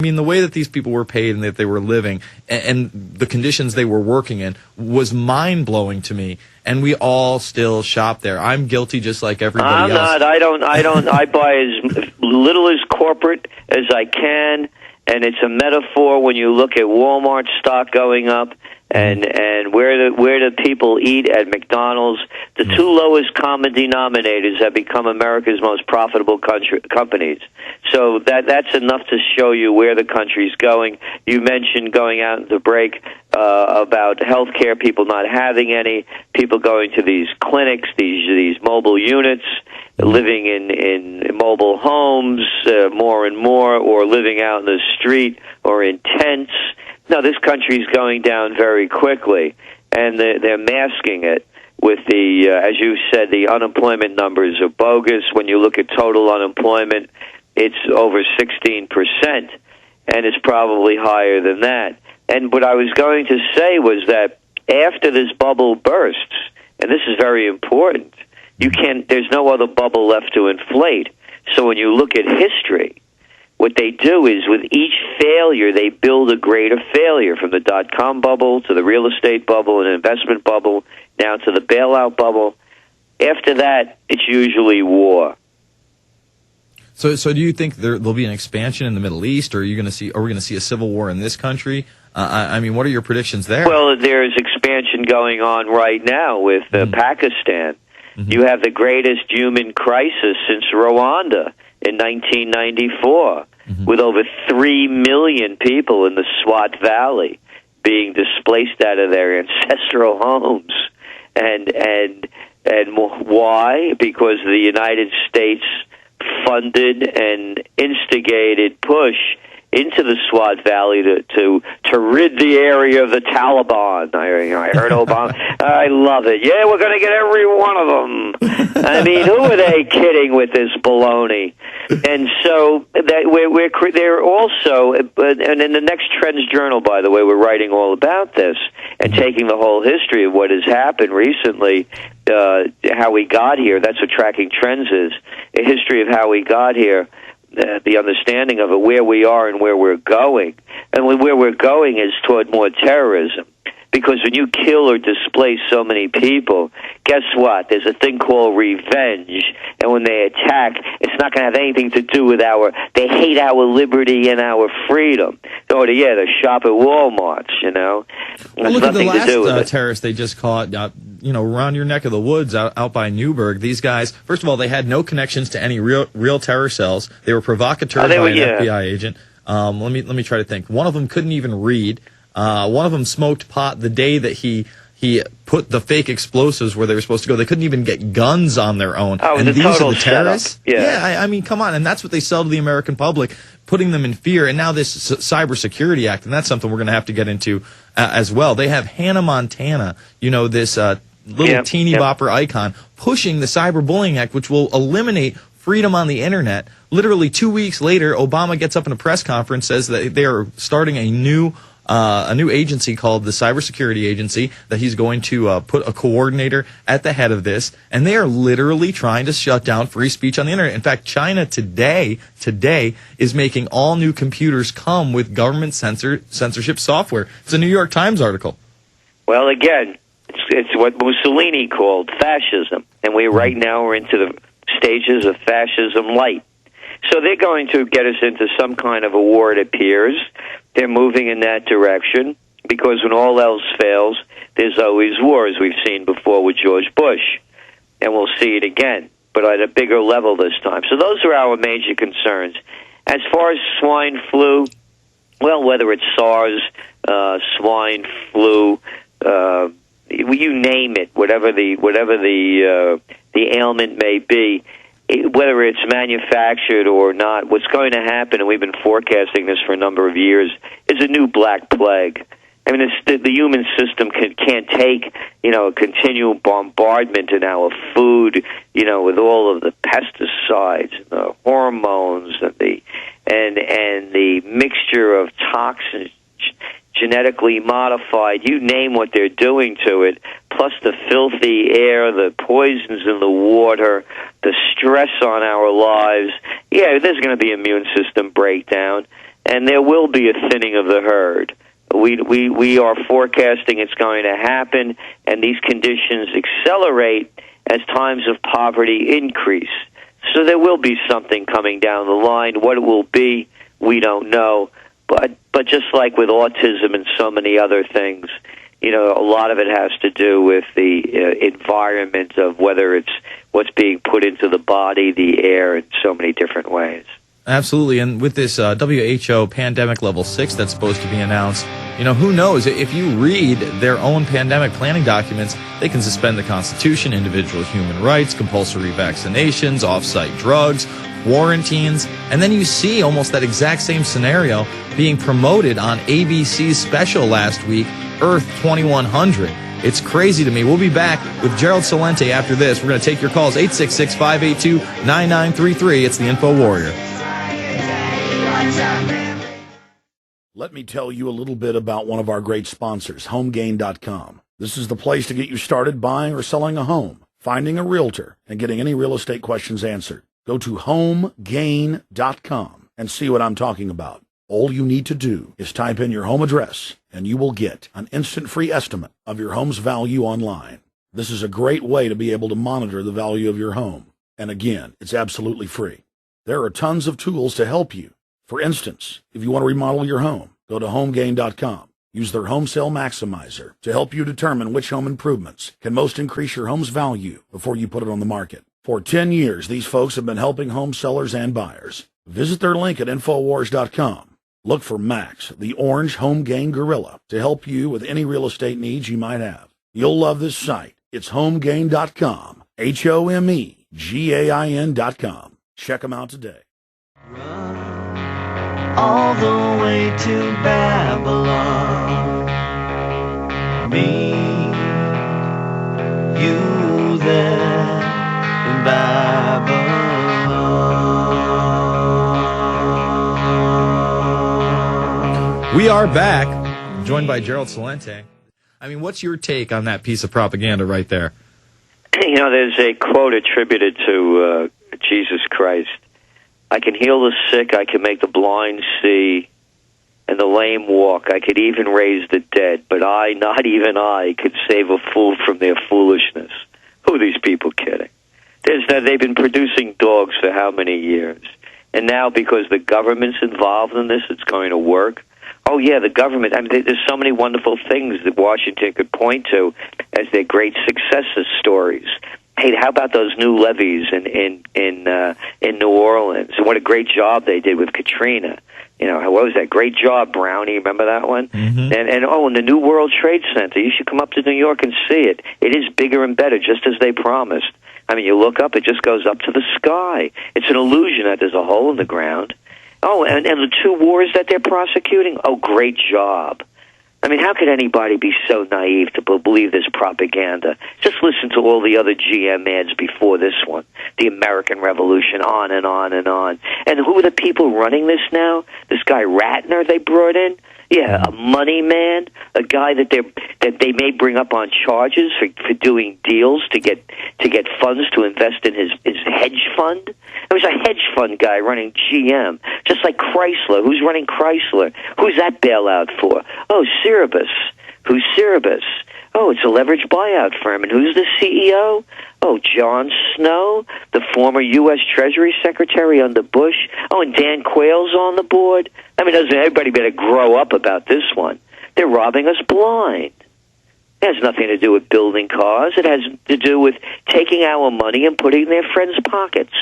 I mean, the way that these people were paid and that they were living and the conditions they were working in was mind-blowing to me. And we all still shop there. I'm guilty just like everybody else. I'm not. I buy as little as corporate as I can. And it's a metaphor when you look at Walmart stock going up and where the people eat at McDonald's. The two lowest common denominators have become America's most profitable companies. So that's enough to show you where the country's going. You mentioned going out into break about health care, people not having any, people going to these clinics, these mobile units, living in mobile homes more and more, or living out in the street or in tents. No, this country's going down very quickly, and they're masking it with the, as you said, the unemployment numbers are bogus. When you look at total unemployment, it's over 16%, and it's probably higher than that. And what I was going to say was that after this bubble bursts, and this is very important, there's no other bubble left to inflate. So when you look at history, what they do is with each failure, they build a greater failure, from the dot-com bubble to the real estate bubble and investment bubble, now to the bailout bubble. After that, it's usually war. So do you think there'll be an expansion in the Middle East, or are we going to see a civil war in this country? I mean, what are your predictions there? Well, there's expansion going on right now with Pakistan. Mm-hmm. You have the greatest human crisis since Rwanda in 1994, with over 3 million people in the Swat Valley being displaced out of their ancestral homes. And why? Because the United States funded and instigated push into the Swat Valley to rid the area of the Taliban. I heard Obama. I love it. Yeah, we're going to get every one of them. I mean, who are they kidding with this baloney? And so that they're also, and in the next Trends Journal, by the way, we're writing all about this and taking the whole history of what has happened recently, how we got here. That's what Tracking Trends is, a history of how we got here. The understanding of it, where we are and where we're going. And where we're going is toward more terrorism. Because when you kill or displace so many people, guess what? There's a thing called revenge. And when they attack, it's not going to have anything to do with they hate our liberty and our freedom. So, yeah, they shop at Walmart's, you know. Well, look at the last terrorist they just caught, around your neck of the woods out by Newburgh. These guys, first of all, they had no connections to any real terror cells. They were provocateurs by an FBI agent. Let me try to think. One of them couldn't even read. One of them smoked pot the day that he put the fake explosives where they were supposed to go. They couldn't even get guns on their own. Oh, and these are the terrorists? Yeah, I mean, come on. And that's what they sell to the American public, putting them in fear. And now this Cybersecurity Act, and that's something we're going to have to get into as well. They have Hannah Montana, this little teeny bopper icon, pushing the Cyberbullying Act, which will eliminate freedom on the internet. Literally 2 weeks later, Obama gets up in a press conference, says that they are starting a new agency called the Cybersecurity Agency, that he's going to put a coordinator at the head of this, and they are literally trying to shut down free speech on the internet. In fact, China today is making all new computers come with government censorship software. It's a New York Times article. Well, again, it's what Mussolini called fascism, and right now we're into the stages of fascism light. So they're going to get us into some kind of a war, it appears. They're moving in that direction because when all else fails, there's always war, as we've seen before with George Bush. And we'll see it again, but at a bigger level this time. So those are our major concerns. As far as swine flu, well, whether it's SARS, swine flu, you name it, whatever the ailment may be, whether it's manufactured or not, what's going to happen, and we've been forecasting this for a number of years, is a new black plague. I mean, the human system can't take, a continual bombardment in our food, with all of the pesticides, and the hormones, and the mixture of toxins, genetically modified, you name what they're doing to it, plus the filthy air, the poisons in the water, the stress on our lives. Yeah, there's going to be immune system breakdown. and there will be a thinning of the herd. We are forecasting it's going to happen, and these conditions accelerate as times of poverty increase. So there will be something coming down the line. What it will be, we don't know. But just like with autism and so many other things, a lot of it has to do with the environment of whether it's what's being put into the body, the air, in so many different ways. Absolutely, and with this WHO pandemic level 6 that's supposed to be announced, who knows? If you read their own pandemic planning documents, they can suspend the Constitution, individual human rights, compulsory vaccinations, off-site drugs, quarantines, and then you see almost that exact same scenario being promoted on ABC's special last week, Earth 2100. It's crazy to me. We'll be back with Gerald Celente after this. We're going to take your calls, 866-582-9933. It's the InfoWarrior. Let me tell you a little bit about one of our great sponsors, HomeGain.com. This is the place to get you started buying or selling a home, finding a realtor, and getting any real estate questions answered. Go to HomeGain.com and see what I'm talking about. All you need to do is type in your home address, and you will get an instant free estimate of your home's value online. This is a great way to be able to monitor the value of your home. And again, it's absolutely free. There are tons of tools to help you. For instance, if you want to remodel your home, go to HomeGain.com. Use their Home Sale Maximizer to help you determine which home improvements can most increase your home's value before you put it on the market. For 10 years, these folks have been helping home sellers and buyers. Visit their link at InfoWars.com. Look for Max, the orange Home Gain Gorilla, to help you with any real estate needs you might have. You'll love this site. It's HomeGain.com, HomeGain.com. Check them out today. All the way to Babylon. Me, you there in Babylon. We are back, joined by Gerald Celente. I mean, what's your take on that piece of propaganda right there? There's a quote attributed to Jesus Christ. I can heal the sick, I can make the blind see, and the lame walk. I could even raise the dead, but I, not even I, could save a fool from their foolishness. Who are these people kidding? They've been producing dogs for how many years? And now, because the government's involved in this, it's going to work. Oh, yeah, the government. I mean, there's so many wonderful things that Washington could point to as their great success stories. Hey, how about those new levees in New Orleans? And what a great job they did with Katrina. What was that? Great job, Brownie. Remember that one? Mm-hmm. And the new World Trade Center. You should come up to New York and see it. It is bigger and better, just as they promised. I mean, you look up, it just goes up to the sky. It's an illusion that there's a hole in the ground. Oh, and the two wars that they're prosecuting. Oh, great job. I mean, how could anybody be so naive to believe this propaganda? Just listen to all the other GM ads before this one. The American Revolution, on and on and on. And who are the people running this now? This guy Ratner they brought in? Yeah, a money man, a guy that they may bring up on charges for doing deals to get funds to invest in his hedge fund. There was a hedge fund guy running GM, just like Chrysler. Who's running Chrysler? Who's that bailout for? Oh, Cerebus. Who's Cerebus? Oh, it's a leveraged buyout firm. And who's the CEO? Oh, Jon Snow, the former U.S. Treasury Secretary under Bush. Oh, and Dan Quayle's on the board. I mean, doesn't everybody better grow up about this one? They're robbing us blind. It has nothing to do with building cars. It has to do with taking our money and putting it in their friends' pockets.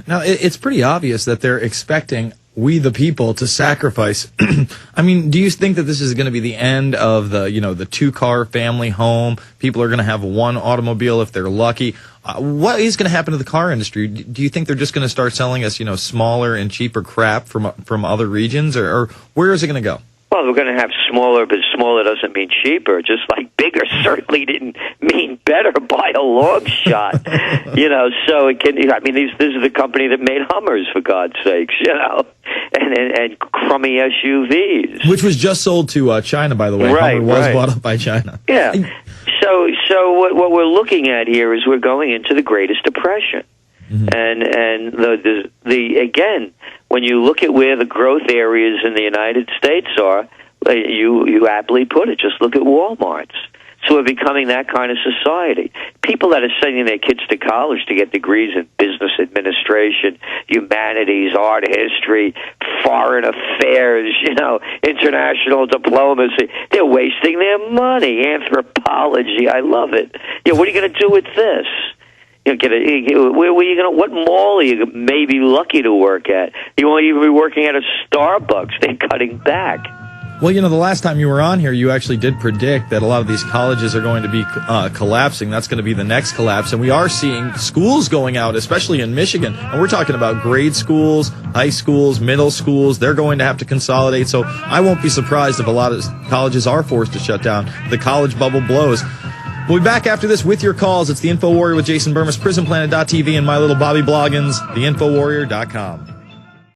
Now, it's pretty obvious that they're expecting we the people to sacrifice. I mean, do you think that this is going to be the end of the two-car family home? People are going to have one automobile if they're lucky. What is going to happen to the car industry? Do you think they're just going to start selling us, smaller and cheaper crap from other regions, or where is it going to go? Well, we're going to have smaller, but smaller doesn't mean cheaper. Just like bigger certainly didn't mean better by a long shot. So it can. I mean, this is the company that made Hummers, for God's sakes, and crummy SUVs, which was just sold to China, by the way. Right, Hummer was bought up by China. Yeah. So what we're looking at here is we're going into the greatest depression. Mm-hmm. And again, when you look at where the growth areas in the United States are, you aptly put it. Just look at Walmarts. So we're becoming that kind of society. People that are sending their kids to college to get degrees in business administration, humanities, art history, foreign affairs, international diplomacy, they're wasting their money. Anthropology, I love it. What are you going to do with this? What mall are you maybe lucky to work at? You won't even be working at a Starbucks. They're cutting back. Well, the last time you were on here, you actually did predict that a lot of these colleges are going to be collapsing. That's going to be the next collapse. And we are seeing schools going out, especially in Michigan. And we're talking about grade schools, high schools, middle schools. They're going to have to consolidate. So I won't be surprised if a lot of colleges are forced to shut down. The college bubble blows. We'll be back after this with your calls. It's the InfoWarrior with Jason Bermas, PrisonPlanet.tv, and my little Bobby Bloggins, theinfowarrior.com.